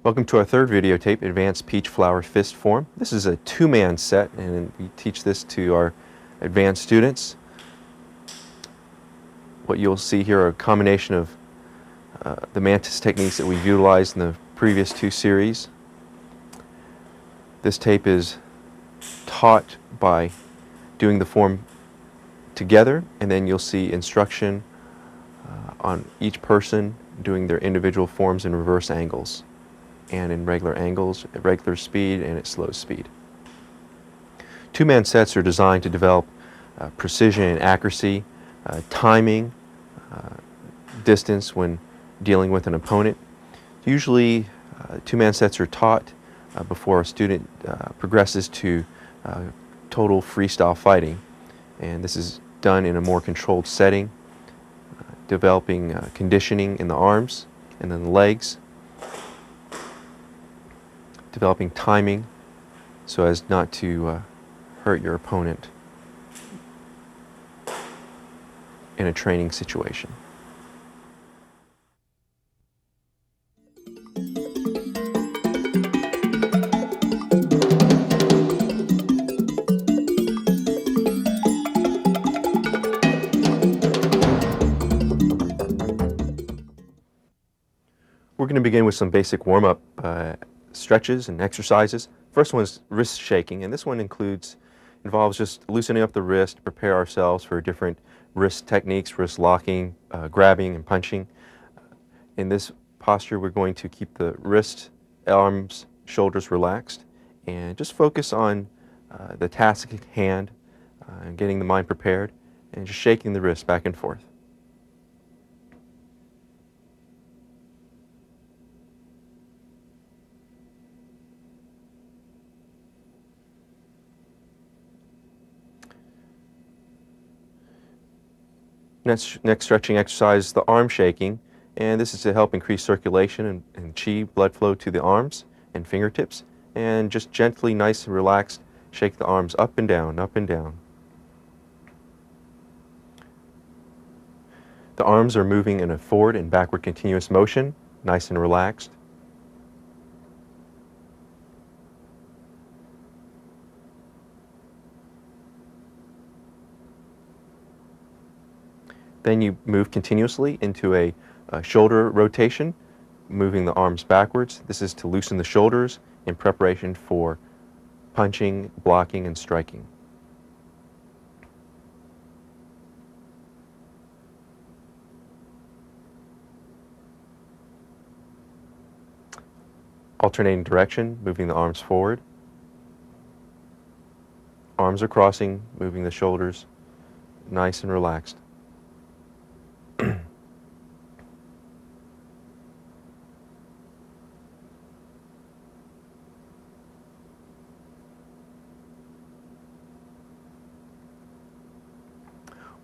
Welcome to our third videotape, Advanced Peach Flower Fist Form. This is a two-man set, and we teach this to our advanced students. What you'll see here are a combination of the Mantis techniques that we've utilized in the previous two series. This tape is taught by doing the form together, and then you'll see instruction on each person doing their individual forms in reverse angles, and in regular angles, at regular speed, and at slow speed. Two-man sets are designed to develop precision and accuracy, timing, distance when dealing with an opponent. Usually, two-man sets are taught before a student progresses to total freestyle fighting, and this is done in a more controlled setting, developing conditioning in the arms and then the legs, developing timing so as not to hurt your opponent in a training situation. We're going to begin with some basic warm-up stretches and exercises. First one is wrist shaking, and this one involves just loosening up the wrist to prepare ourselves for different wrist techniques, wrist locking, grabbing, and punching. In this posture, we're going to keep the wrist, arms, shoulders relaxed, and just focus on the task at hand, and getting the mind prepared, and just shaking the wrist back and forth. Next stretching exercise is the arm shaking, and this is to help increase circulation and chi, blood flow to the arms and fingertips, and just gently, nice and relaxed, shake the arms up and down, up and down. The arms are moving in a forward and backward continuous motion, nice and relaxed. Then you move continuously into a shoulder rotation, moving the arms backwards. This is to loosen the shoulders in preparation for punching, blocking, and striking. Alternating direction, moving the arms forward. Arms are crossing, moving the shoulders, nice and relaxed.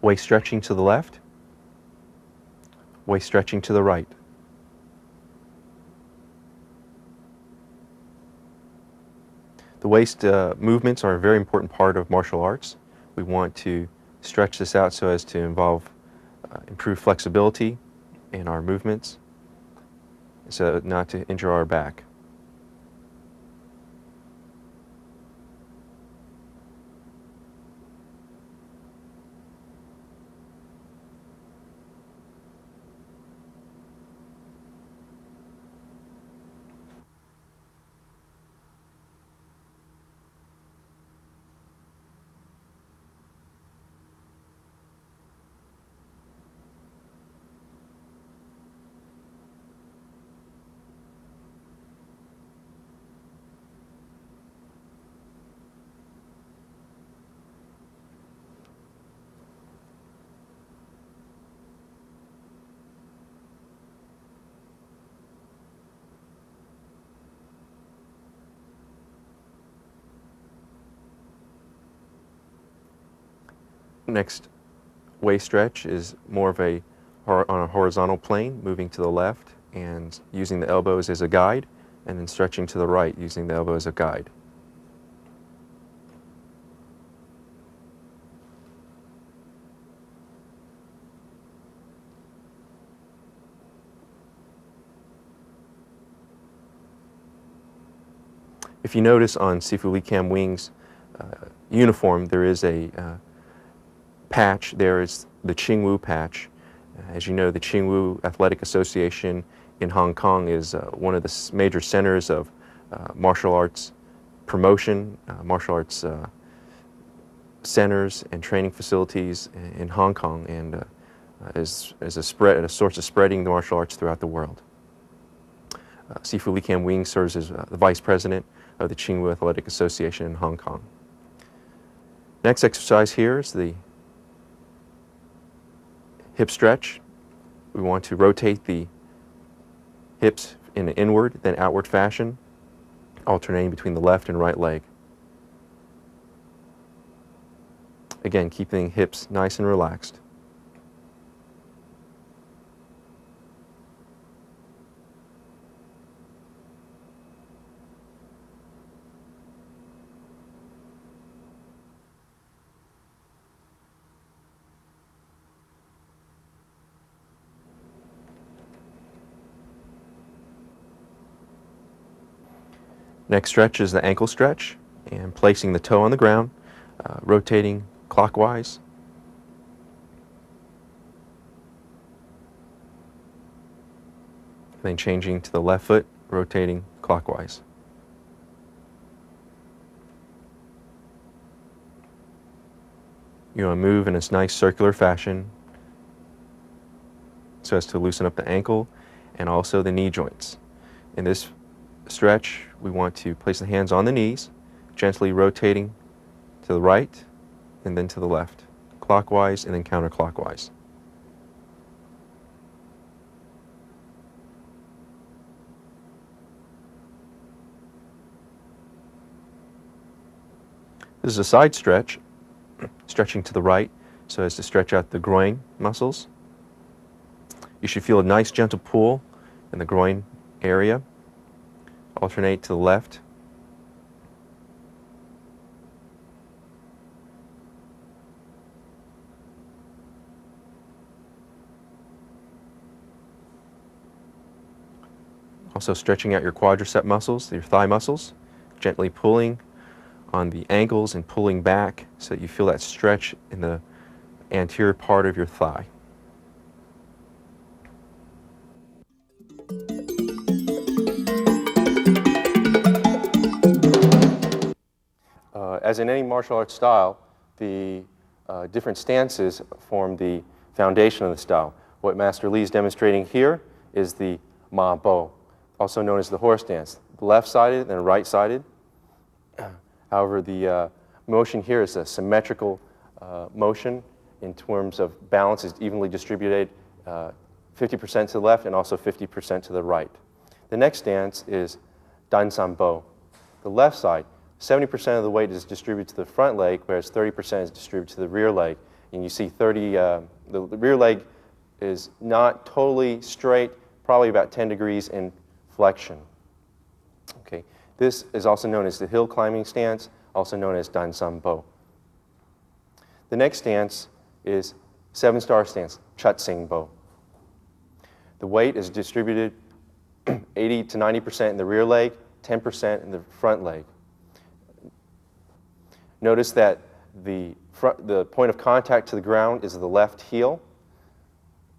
Waist stretching to the left, waist stretching to the right. The waist movements are a very important part of martial arts. We want to stretch this out so as to involve improved flexibility in our movements, so not to injure our back. Next waist stretch is more of on a horizontal plane, moving to the left and using the elbows as a guide, and then stretching to the right using the elbow as a guide. If you notice on Sifu Wing's uniform, there is a patch. There is the Qingwu patch. As you know, the Qingwu Athletic Association in Hong Kong is one of the major centers of martial arts promotion, martial arts centers and training facilities in Hong Kong, and is a source of spreading the martial arts throughout the world. Sifu Wing serves as the vice president of the Qingwu Athletic Association in Hong Kong. Next exercise here is the hip stretch. We want to rotate the hips in an inward, then outward fashion, alternating between the left and right leg. Again, keeping hips nice and relaxed. Next stretch is the ankle stretch, and placing the toe on the ground, rotating clockwise. Then changing to the left foot, rotating clockwise. You want to move in this nice circular fashion so as to loosen up the ankle and also the knee joints. In this stretch, we want to place the hands on the knees, gently rotating to the right and then to the left, clockwise and then counterclockwise. This is a side stretch, stretching to the right so as to stretch out the groin muscles. You should feel a nice gentle pull in the groin area. Alternate to the left. Also stretching out your quadricep muscles, your thigh muscles, gently pulling on the ankles and pulling back so that you feel that stretch in the anterior part of your thigh. As in any martial arts style, the different stances form the foundation of the style. What Master Lee is demonstrating here is the Ma Bo, also known as the horse stance, left-sided and right-sided. However, the motion here is a symmetrical motion in terms of balance is evenly distributed, 50% to the left and also 50% to the right. The next stance is Dan San Bo. The left side, 70% of the weight is distributed to the front leg, whereas 30% is distributed to the rear leg. And you see the rear leg is not totally straight, probably about 10 degrees in flexion. Okay. This is also known as the hill climbing stance, also known as Dan San Bo. The next stance is 7-star stance, Chut-sing Bo. The weight is distributed 80 to 90% in the rear leg, 10% in the front leg. Notice that the point of contact to the ground is the left heel.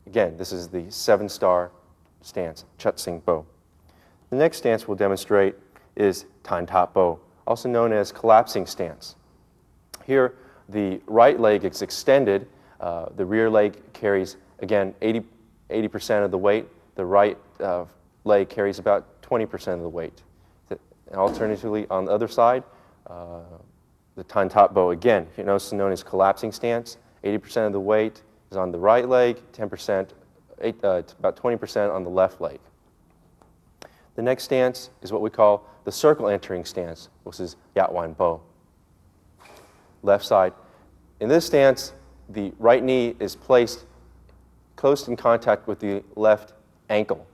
Again, this is the 7-star stance, Chut-sing Bo. The next stance we'll demonstrate is Tan Tap Bo, also known as collapsing stance. Here, the right leg is extended. The rear leg carries, again, 80% of the weight. The right leg carries about 20% of the weight. Alternatively, on the other side, the Tan Tap Bo, again, also known as collapsing stance. 80% of the weight is on the right leg, 10%, about 20% on the left leg. The next stance is what we call the circle entering stance, which is Yat Wan Bo. Left side. In this stance, the right knee is placed close in contact with the left ankle.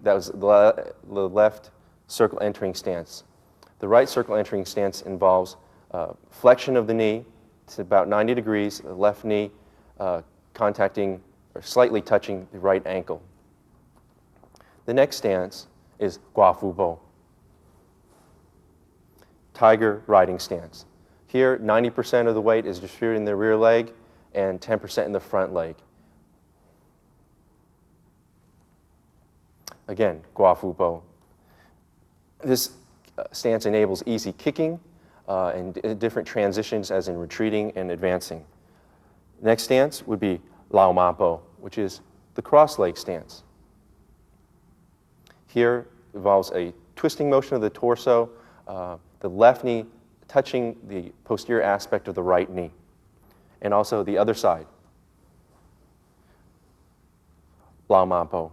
That was the left circle entering stance. The right circle entering stance involves flexion of the knee to about 90 degrees, the left knee contacting or slightly touching the right ankle. The next stance is guafubo, tiger riding stance. Here, 90% of the weight is distributed in the rear leg and 10% in the front leg. Again, guafubo. This stance enables easy kicking and different transitions as in retreating and advancing. Next stance would be lao ma bo, which is the cross leg stance. Here involves a twisting motion of the torso, the left knee touching the posterior aspect of the right knee, and also the other side. Lao ma bo.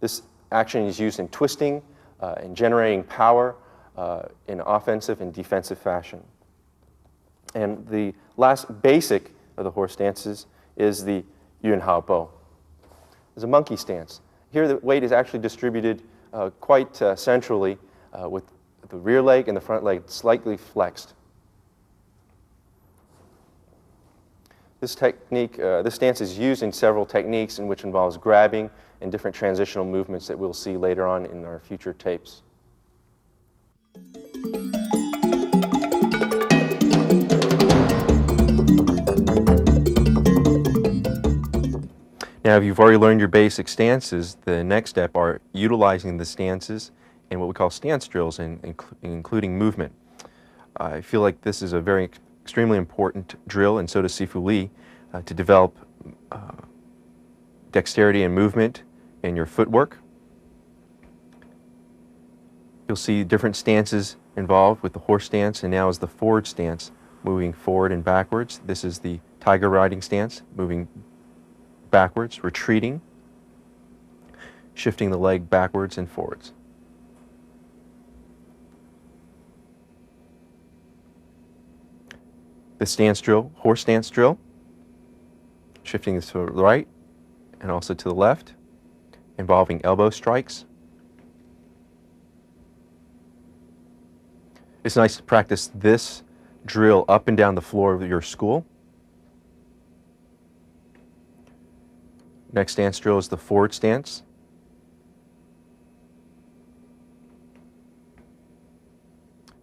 This action is used in twisting and generating power in offensive and defensive fashion. And the last basic of the horse stances is the yun hao bo. It's a monkey stance. Here the weight is actually distributed quite centrally with the rear leg and the front leg slightly flexed. This technique, this stance is used in several techniques in which involves grabbing and different transitional movements that we'll see later on in our future tapes. Now, if you've already learned your basic stances, the next step are utilizing the stances and what we call stance drills, including movement. I feel like this is a very extremely important drill, and so does Sifu Li, to develop dexterity and movement in your footwork. You'll see different stances involved with the horse stance, and now is the forward stance, moving forward and backwards. This is the tiger riding stance, moving backwards, retreating, shifting the leg backwards and forwards. The stance drill, horse stance drill, shifting to the right and also to the left, involving elbow strikes. It's nice to practice this drill up and down the floor of your school. Next stance drill is the forward stance.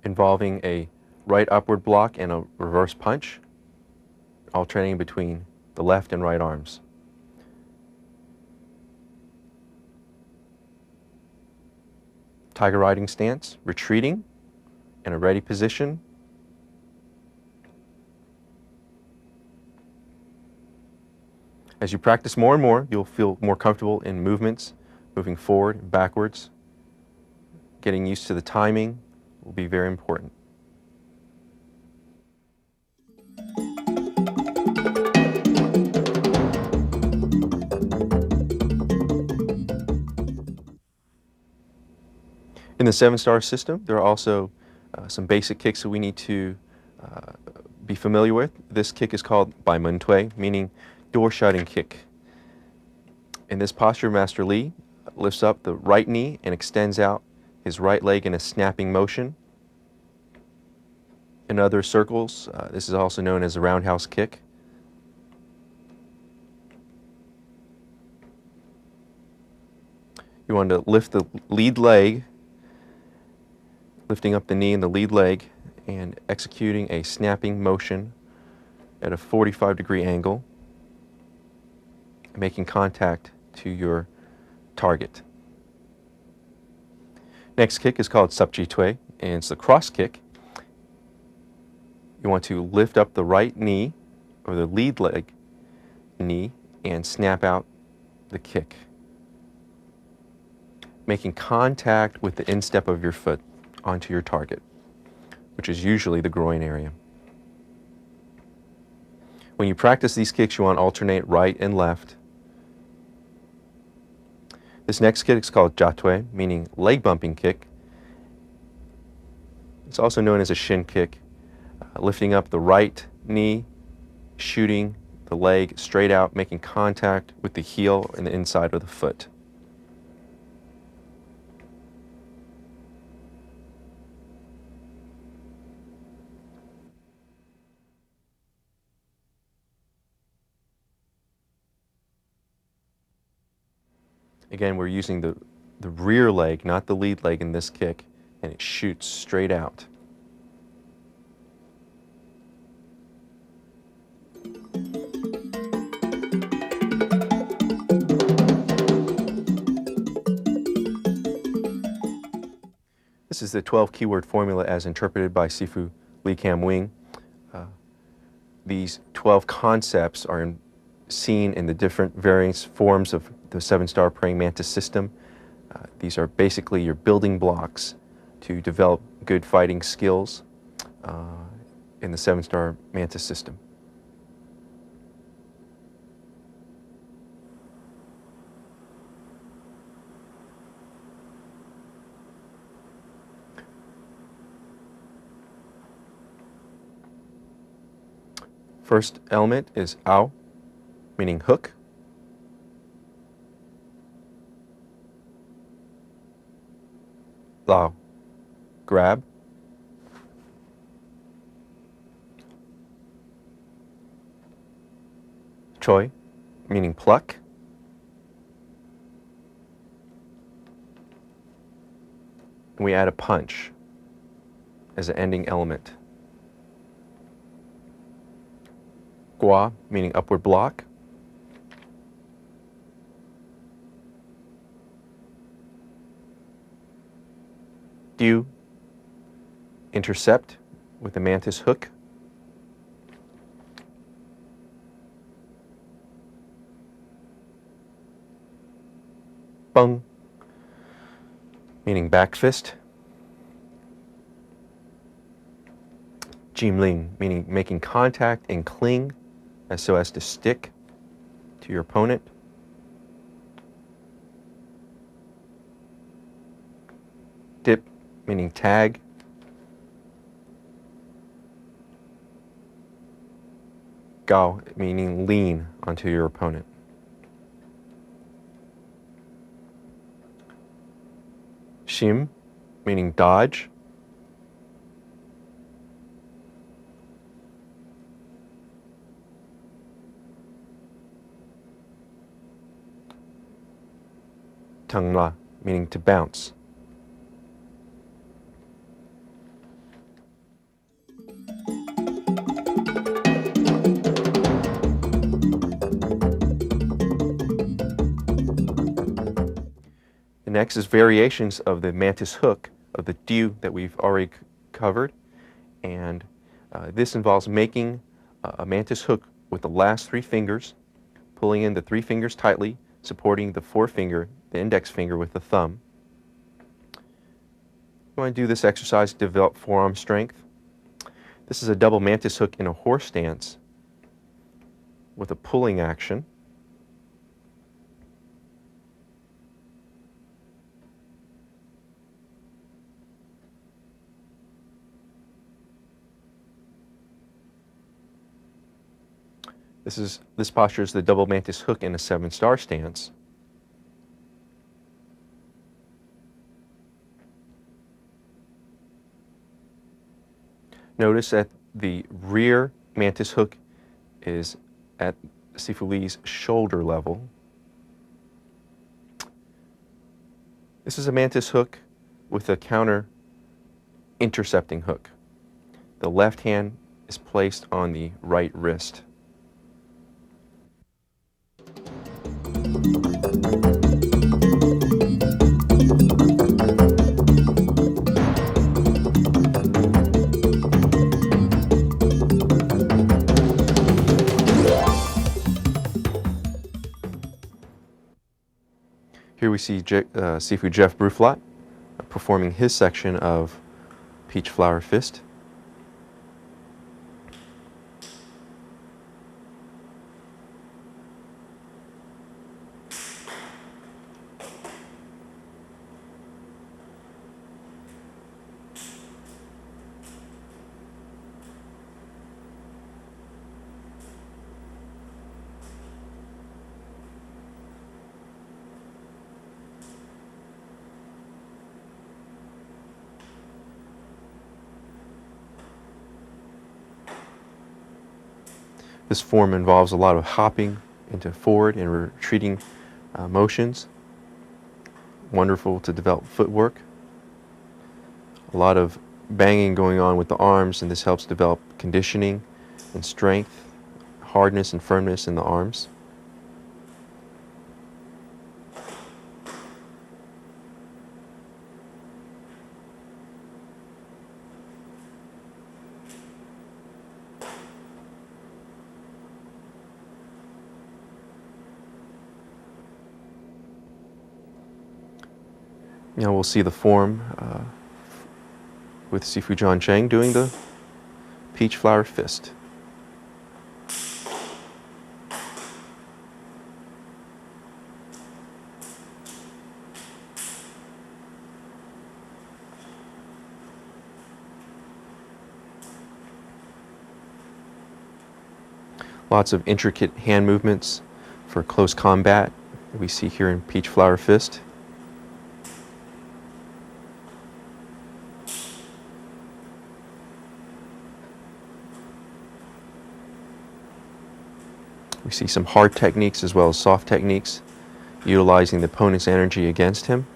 Involving a right upward block and a reverse punch, alternating between the left and right arms. Tiger riding stance, retreating in a ready position. As you practice more and more, you'll feel more comfortable in movements, moving forward and backwards. Getting used to the timing will be very important. In the 7-star system, there are also some basic kicks that we need to be familiar with. This kick is called Bai Men Tui, meaning door shutting kick. In this posture, Master Li lifts up the right knee and extends out his right leg in a snapping motion. In other circles, this is also known as a roundhouse kick. You want to lift the lead leg, lifting up the knee and the lead leg and executing a snapping motion at a 45-degree angle, making contact to your target. Next kick is called subtitle, and it's the cross kick. You want to lift up the right knee or the lead leg knee and snap out the kick, making contact with the instep of your foot onto your target, which is usually the groin area. When you practice these kicks, you want to alternate right and left. This next kick is called jatue, meaning leg bumping kick. It's also known as a shin kick, lifting up the right knee shooting the leg straight out, making contact with the heel and the inside of the foot. Again, we're using the rear leg, not the lead leg in this kick, and it shoots straight out. This is the 12 keyword formula as interpreted by Sifu Wing. These 12 concepts are seen in the different various forms of the 7-star praying mantis system. These are basically your building blocks to develop good fighting skills in the 7-star mantis system. First element is ao, meaning hook. Lao, grab. Choi, meaning pluck. And we add a punch as an ending element. Gua, meaning upward block. Du, intercept with the mantis hook. Bung, meaning back fist. Jimling, meaning making contact and cling so as to stick to your opponent. Dip, meaning tag. Gao, meaning lean onto your opponent. Shim, meaning dodge. Tangla, meaning to bounce. The next is variations of the mantis hook, of the du that we've already covered. And this involves making a mantis hook with the last 3 fingers, pulling in the 3 fingers tightly, supporting the forefinger, the index finger with the thumb. You want to do this exercise to develop forearm strength. This is a double mantis hook in a horse stance with a pulling action. This posture is the double mantis hook in a 7-star stance. Notice that the rear mantis hook is at Sifu Li's shoulder level. This is a mantis hook with a counter intercepting hook. The left hand is placed on the right wrist. Here we see Sifu Jeff Bruflat performing his section of Peach Flower Fist. This form involves a lot of hopping into forward and retreating motions. Wonderful to develop footwork. A lot of banging going on with the arms, and this helps develop conditioning and strength, hardness and firmness in the arms. Now we'll see the form with Sifu John Cheng doing the peach flower fist. Lots of intricate hand movements for close combat that we see here in peach flower fist. We see some hard techniques as well as soft techniques, utilizing the opponent's energy against him.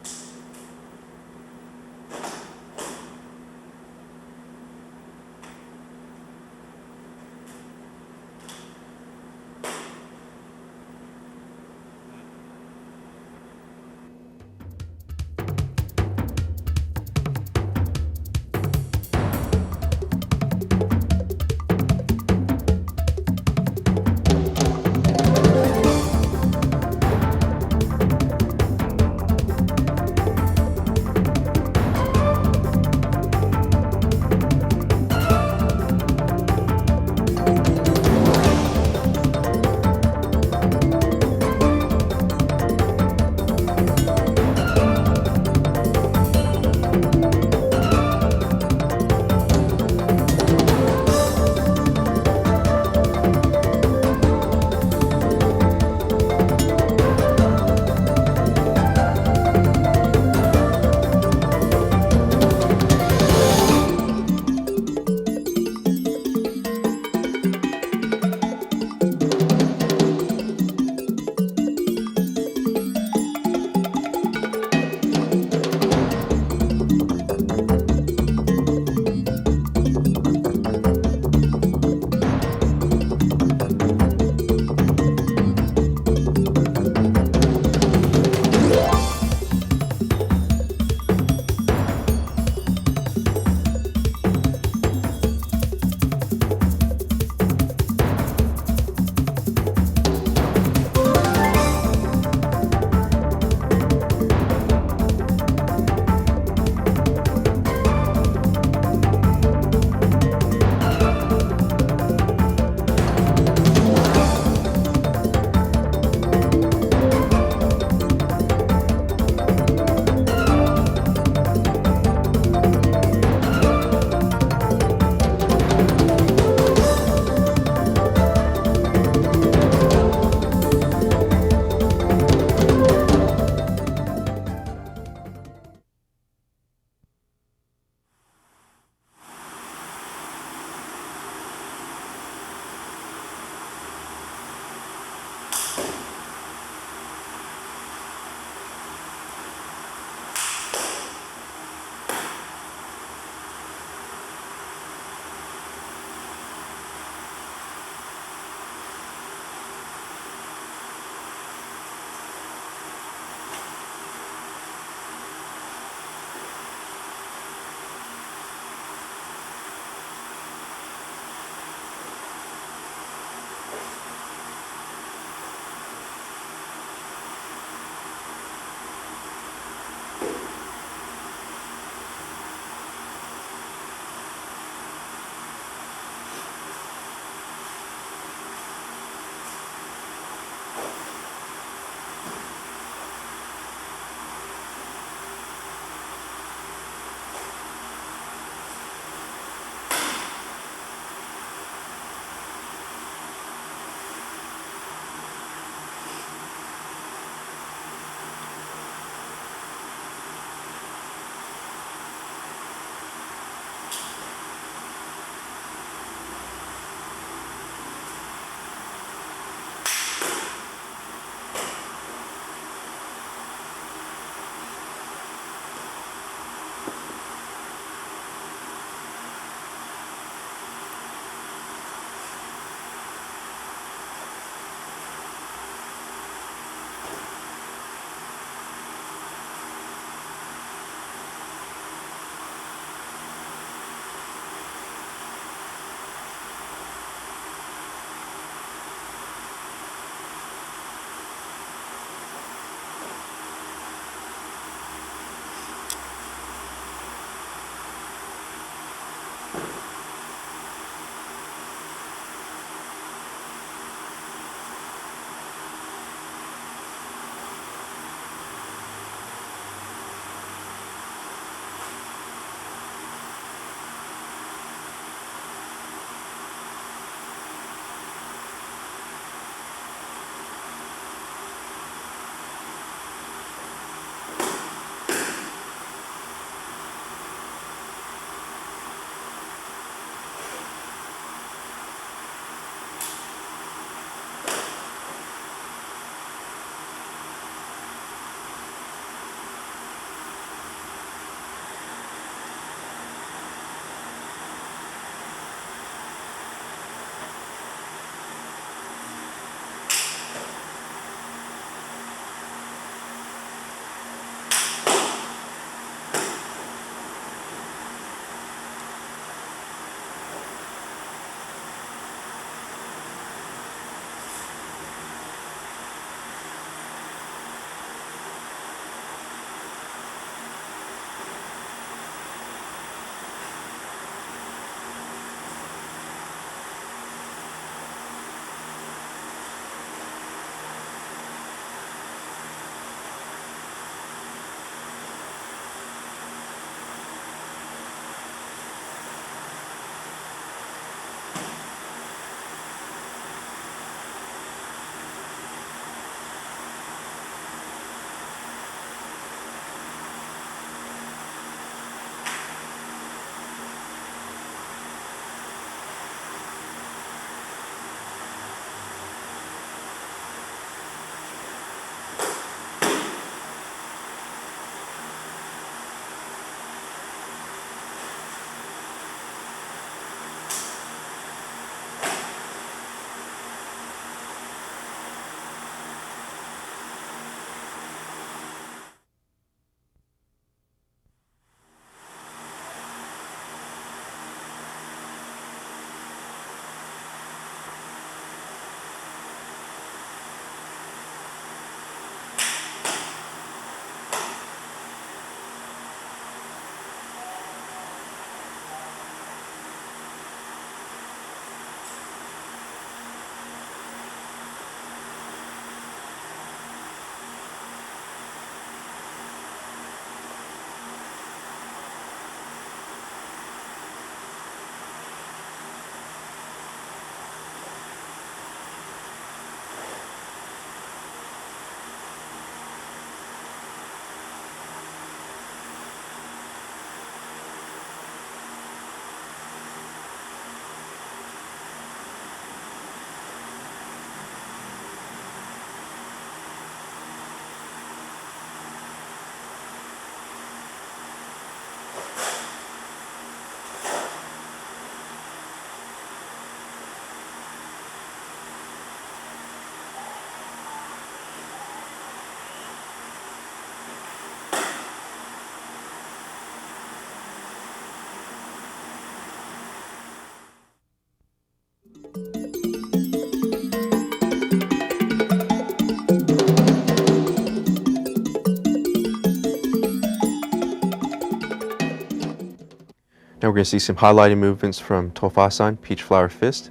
Now we're going to see some highlighted movements from Tofasan, Peach Flower Fist.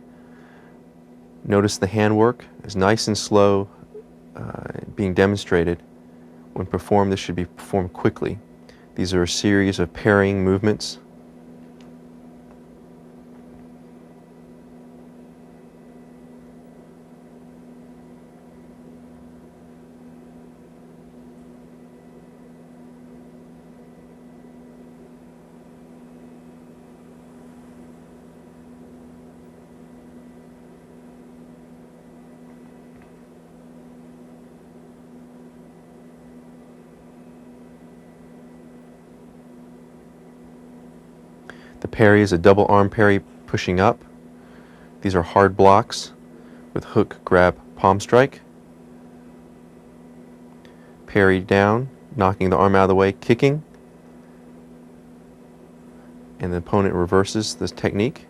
Notice the handwork is nice and slow being demonstrated. When performed, this should be performed quickly. These are a series of parrying movements. The parry is a double arm parry pushing up. These are hard blocks with hook, grab, palm strike. Parry down, knocking the arm out of the way, kicking. And the opponent reverses this technique,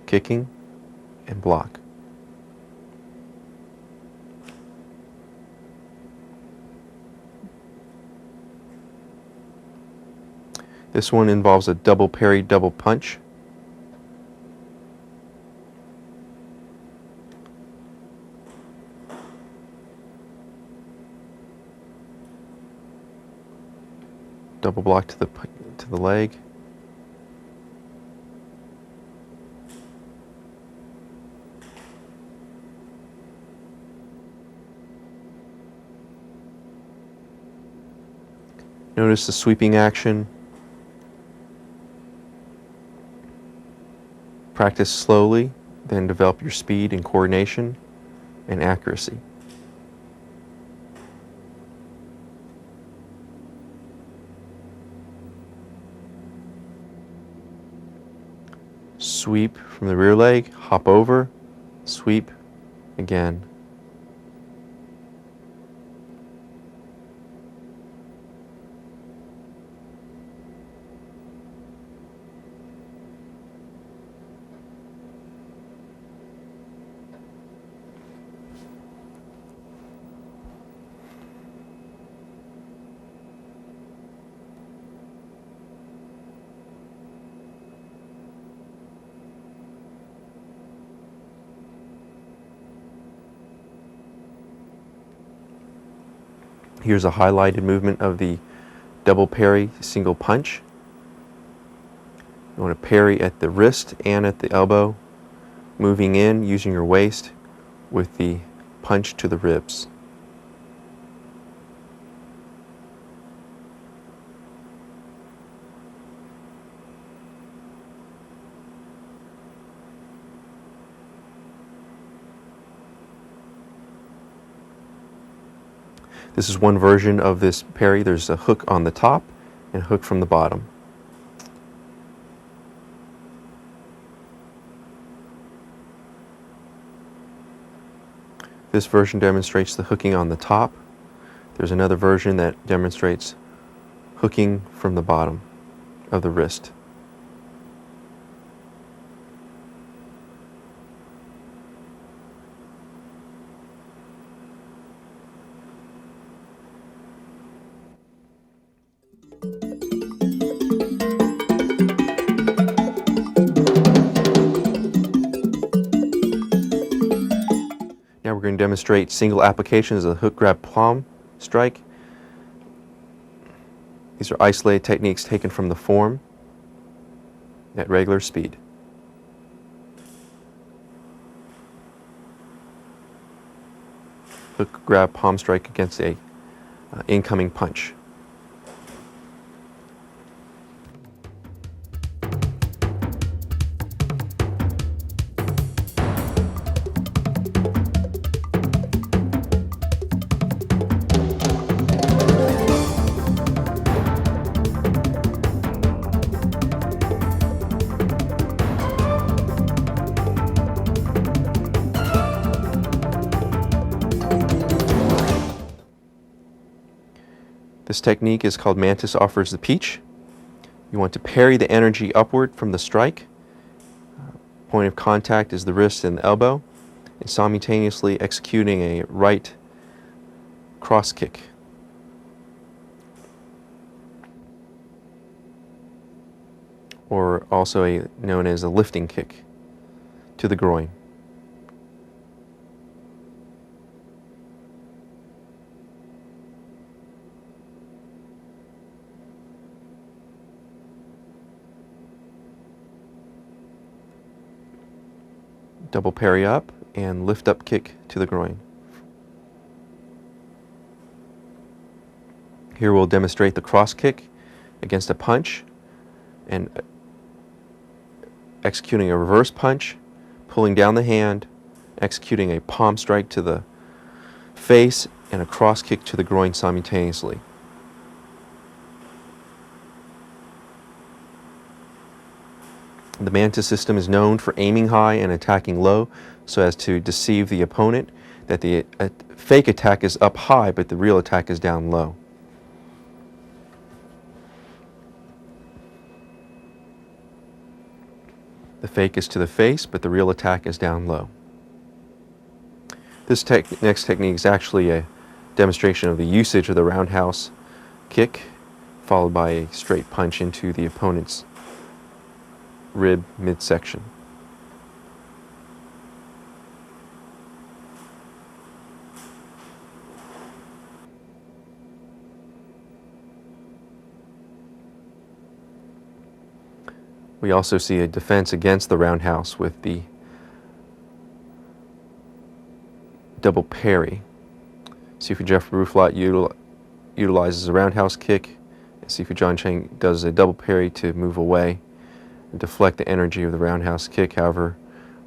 kicking and block. This one involves a double parry, double punch. Double block to the leg. Notice the sweeping action. Practice slowly, then develop your speed and coordination and accuracy. Sweep from the rear leg, hop over, sweep again. Here's a highlighted movement of the double parry, single punch. You want to parry at the wrist and at the elbow, moving in using your waist with the punch to the ribs. This is one version of this parry. There's a hook on the top and a hook from the bottom. This version demonstrates the hooking on the top. There's another version that demonstrates hooking from the bottom of the wrist. Now we're going to demonstrate single applications of the hook, grab, palm strike. These are isolated techniques taken from the form at regular speed. Hook, grab, palm strike against a incoming punch. This technique is called Mantis offers the peach. You want to parry the energy upward from the strike. Point of contact is the wrist and the elbow, and simultaneously executing a right cross kick. or also known as a lifting kick to the groin. Double parry up and lift up kick to the groin. Here we'll demonstrate the cross kick against a punch and executing a reverse punch, pulling down the hand, executing a palm strike to the face and a cross kick to the groin simultaneously. The Mantis system is known for aiming high and attacking low so as to deceive the opponent that the fake attack is up high but the real attack is down low. The fake is to the face, but the real attack is down low. This next technique is actually a demonstration of the usage of the roundhouse kick, followed by a straight punch into the opponent's rib midsection. We also see a defense against the roundhouse with the double parry. Sifu Jeff Ruflot utilizes a roundhouse kick, and Sifu John Cheng does a double parry to move away and deflect the energy of the roundhouse kick. However,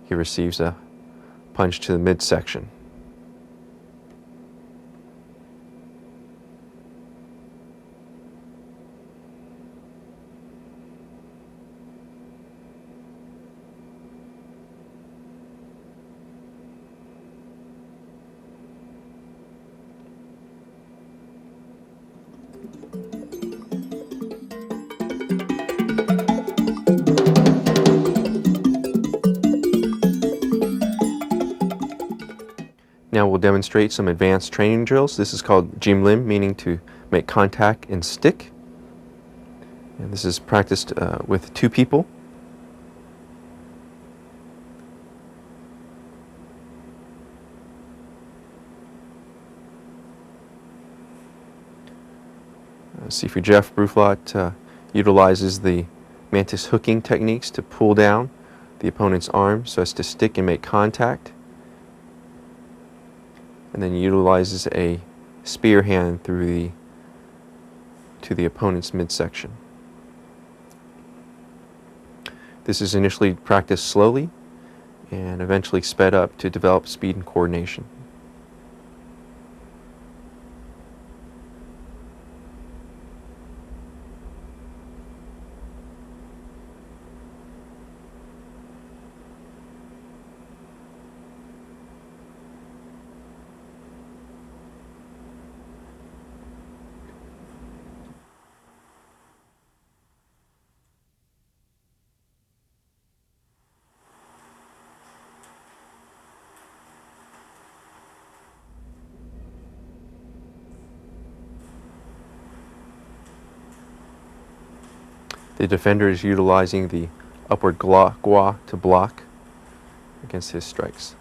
he receives a punch to the midsection. Now we'll demonstrate some advanced training drills. This is called Jim Lim, meaning to make contact and stick. And this is practiced with two people. Sifu Jeff Bruflot utilizes the Mantis hooking techniques to pull down the opponent's arm so as to stick and make contact, and then utilizes a spear hand to the opponent's midsection. This is initially practiced slowly and eventually sped up to develop speed and coordination. The defender is utilizing the upward gua to block against his strikes.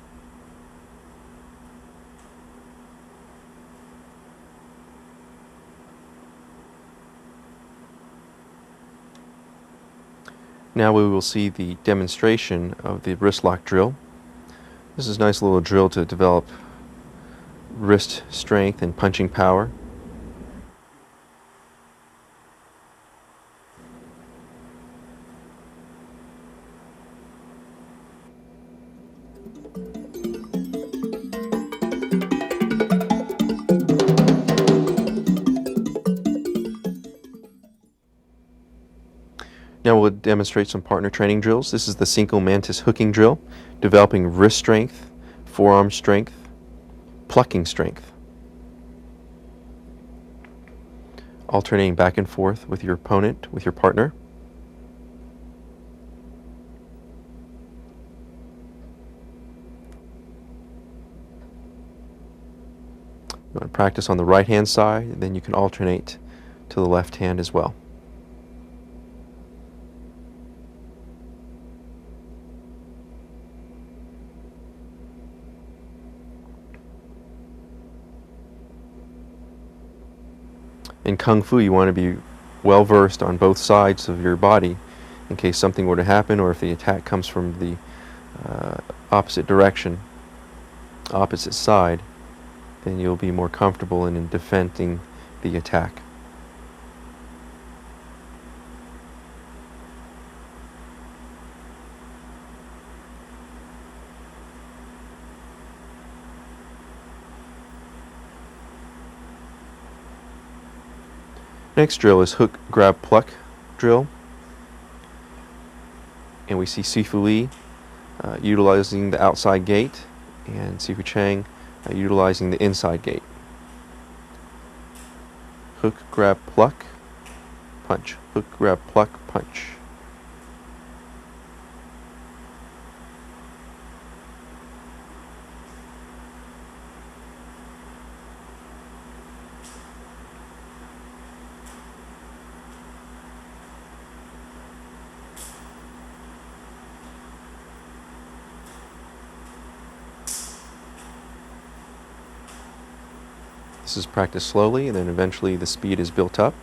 Now we will see the demonstration of the wrist lock drill. This is a nice little drill to develop wrist strength and punching power. Now we'll demonstrate some partner training drills. This is the Cinco Mantis hooking drill, developing wrist strength, forearm strength, plucking strength. Alternating back and forth with your opponent, with your partner. You want to practice on the right hand side, and then you can alternate to the left hand as well. In Kung Fu, you want to be well versed on both sides of your body in case something were to happen, or if the attack comes from the opposite direction, opposite side, then you'll be more comfortable in defending the attack. Next drill is hook, grab, pluck drill. And we see Sifu Lee utilizing the outside gate, and Sifu Chang utilizing the inside gate. Hook, grab, pluck, punch. Hook, grab, pluck, punch. This is practiced slowly, and then eventually the speed is built up.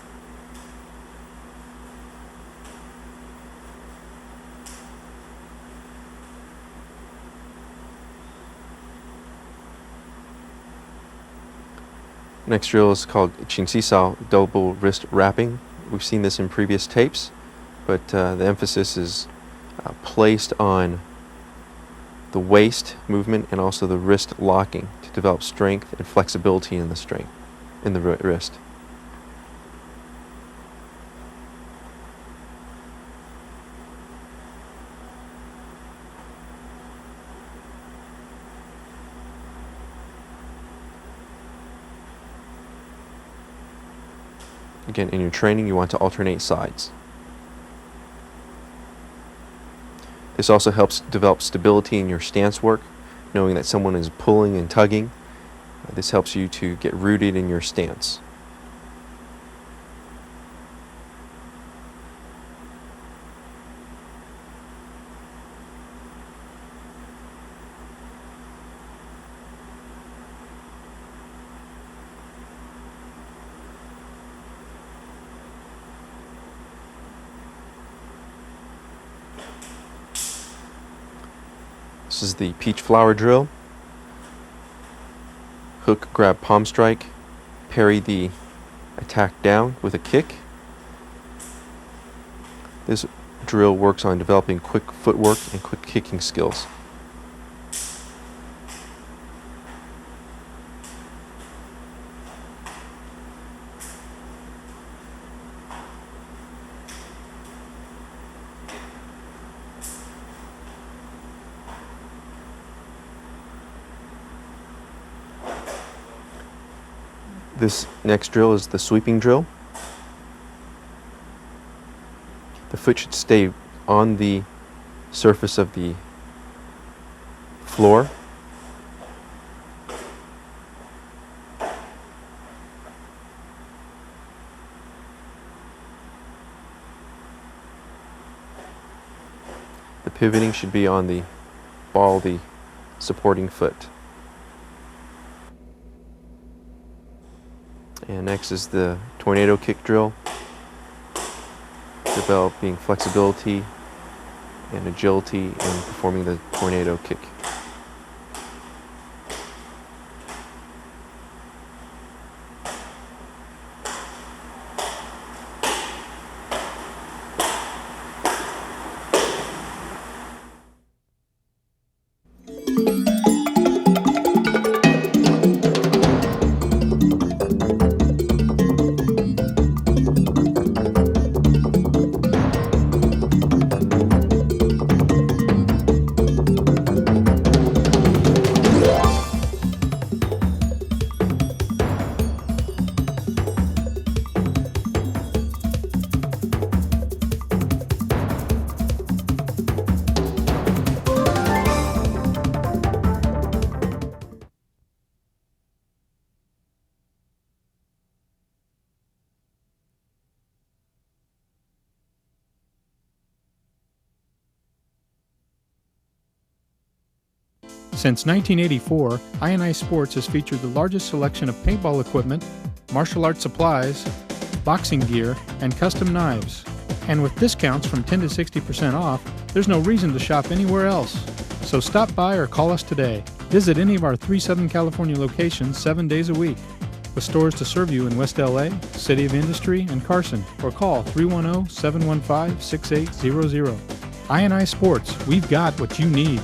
Next drill is called Chinsisao, double wrist wrapping. We've seen this in previous tapes, but the emphasis is placed on the waist movement and also the wrist locking to develop strength and flexibility in the wrist. Again, in your training, you want to alternate sides. This also helps develop stability in your stance work, knowing that someone is pulling and tugging. This helps you to get rooted in your stance. This is the peach flower drill. Hook, grab, palm strike, parry the attack down with a kick. This drill works on developing quick footwork and quick kicking skills. This next drill is the sweeping drill. The foot should stay on the surface of the floor. The pivoting should be on the ball, the supporting foot. And next is the tornado kick drill, developing flexibility and agility in performing the tornado kick. Since 1984, INI Sports has featured the largest selection of paintball equipment, martial arts supplies, boxing gear, and custom knives. And with discounts from 10 to 60% off, there's no reason to shop anywhere else. So stop by or call us today. Visit any of our 3 Southern California locations 7 days a week, with stores to serve you in West LA, City of Industry, and Carson, or call 310-715-6800. I&I Sports, we've got what you need.